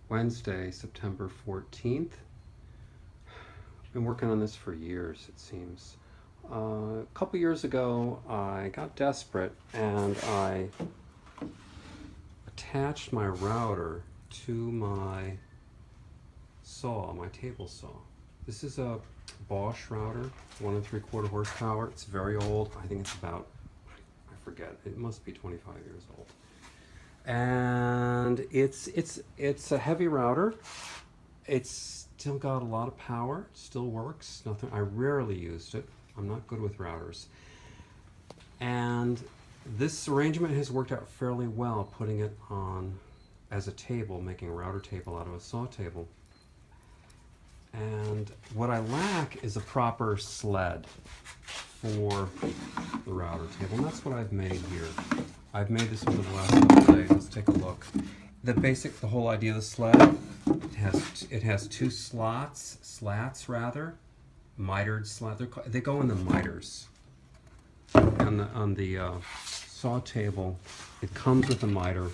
Wednesday, September 14th. I've been working on this for years, it seems. A couple years ago, I got desperate and I attached my router to my saw, my table saw. This is a Bosch router, 1 3/4 horsepower. It's very old. I think it's about, I forget, it must be 25 years old. And it's a heavy router. It's still got a lot of power, still works. Nothing. I rarely used it. I'm not good with routers. And this arrangement has worked out fairly well, putting it on as a table, making a router table out of a saw table. And what I lack is a proper sled for the router table, and that's what I've made here. I've made this over the last couple of days. Let's take a look. The whole idea of the sled, it has two slats rather, mitered slat. They go in the miters. On the saw table, it comes with a miter,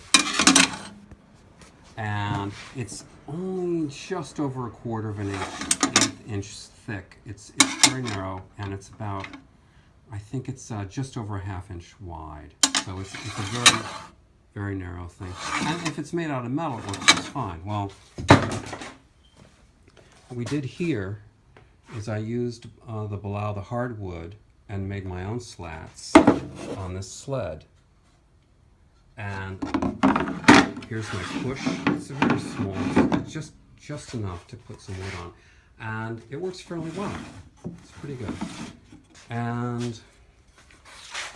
and it's only just over 1/4 of an inch thick. It's very narrow, and it's about, I think it's just over a 1/2 inch wide. So it's a very, very narrow thing. And if it's made out of metal, it works just fine. Well, what we did here is I used the hardwood and made my own slats on this sled. And here's my push. It's very small. It's just enough to put some wood on. And it works fairly well. It's pretty good. And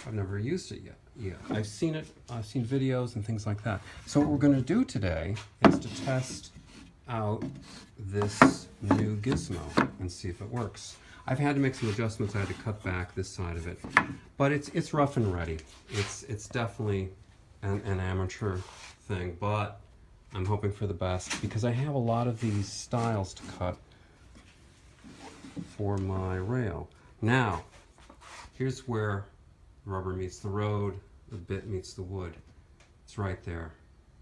I've never used it yet. Yeah, I've seen videos and things like that. So what we're going to do today is to test out this new gizmo and see if it works. I've had to make some adjustments. I had to cut back this side of it, but it's rough and ready. It's definitely an amateur thing, but I'm hoping for the best because I have a lot of these styles to cut for my rail. Now, here's where the rubber meets the road, the bit meets the wood. It's right there.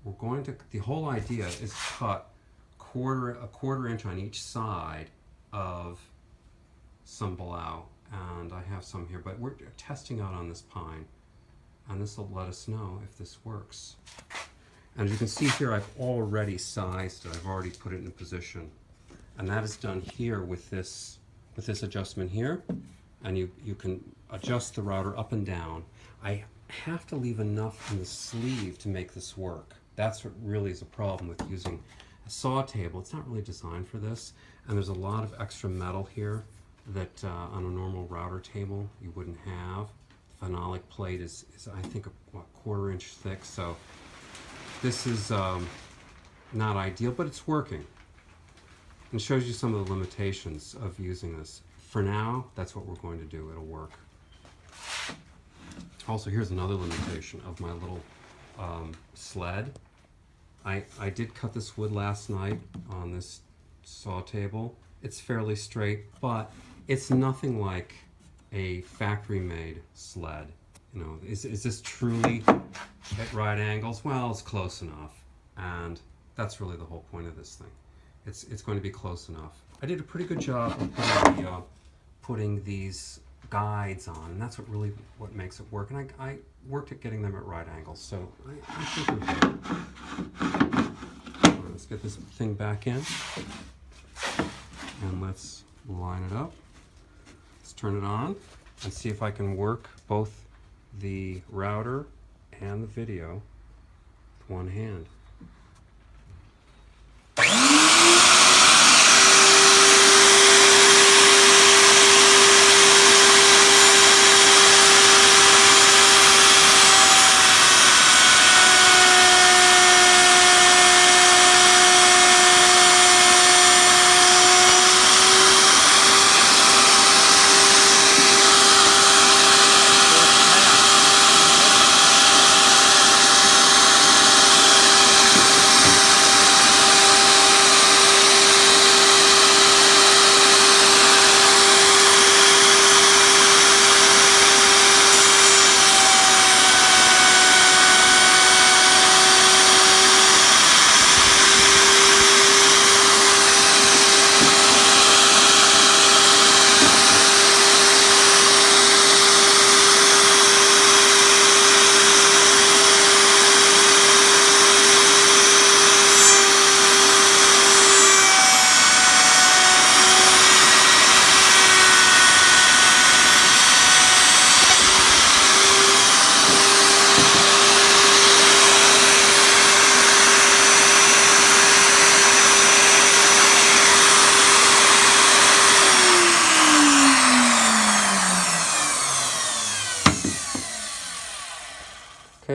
The whole idea is to cut a quarter inch on each side of some below, and I have some here, but we're testing out on this pine, and this will let us know if this works. And as you can see here, I've already sized it. I've already put it in position, and that is done here with this adjustment here, and you can adjust the router up and down. I have to leave enough in the sleeve to make this work. That's what really is a problem with using a saw table. It's not really designed for this, and there's a lot of extra metal here that on a normal router table you wouldn't have. The phenolic plate is I think a 1/4 inch thick, so this is not ideal, but it's working. And shows you some of the limitations of using this. For now, that's what we're going to do. It'll work. Also, here's another limitation of my little sled. I did cut this wood last night on this saw table. It's fairly straight, but it's nothing like a factory-made sled. You know, is this truly at right angles? Well, it's close enough, and that's really the whole point of this thing. It's going to be close enough. I did a pretty good job of putting these guides on, and that's what makes it work. And I worked at getting them at right angles, so I think we're good. Let's get this thing back in, and let's line it up. Let's turn it on and see if I can work both the router and the video with one hand.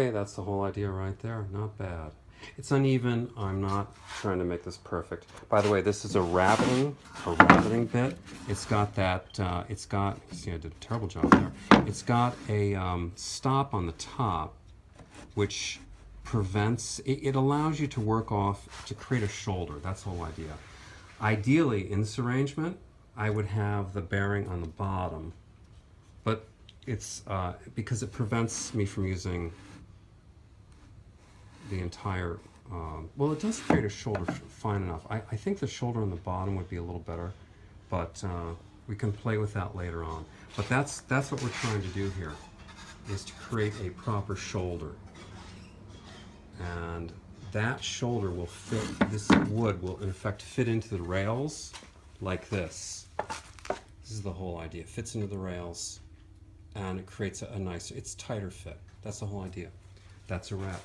Okay, that's the whole idea right there. Not bad. It's uneven. I'm not trying to make this perfect. By the way, this is a rabbiting bit. It's got that, see, I did a terrible job there. It's got a stop on the top, which prevents, it allows you to work off, to create a shoulder. That's the whole idea. Ideally, in this arrangement, I would have the bearing on the bottom, but it's, because it prevents me from using the entire, well, it does create a shoulder fine enough. I think the shoulder on the bottom would be a little better, but we can play with that later on. But that's what we're trying to do here, is to create a proper shoulder. And that shoulder will fit, this wood will in effect fit into the rails like this. This is the whole idea. It fits into the rails and it creates a nicer, it's tighter fit. That's the whole idea. That's a wrap.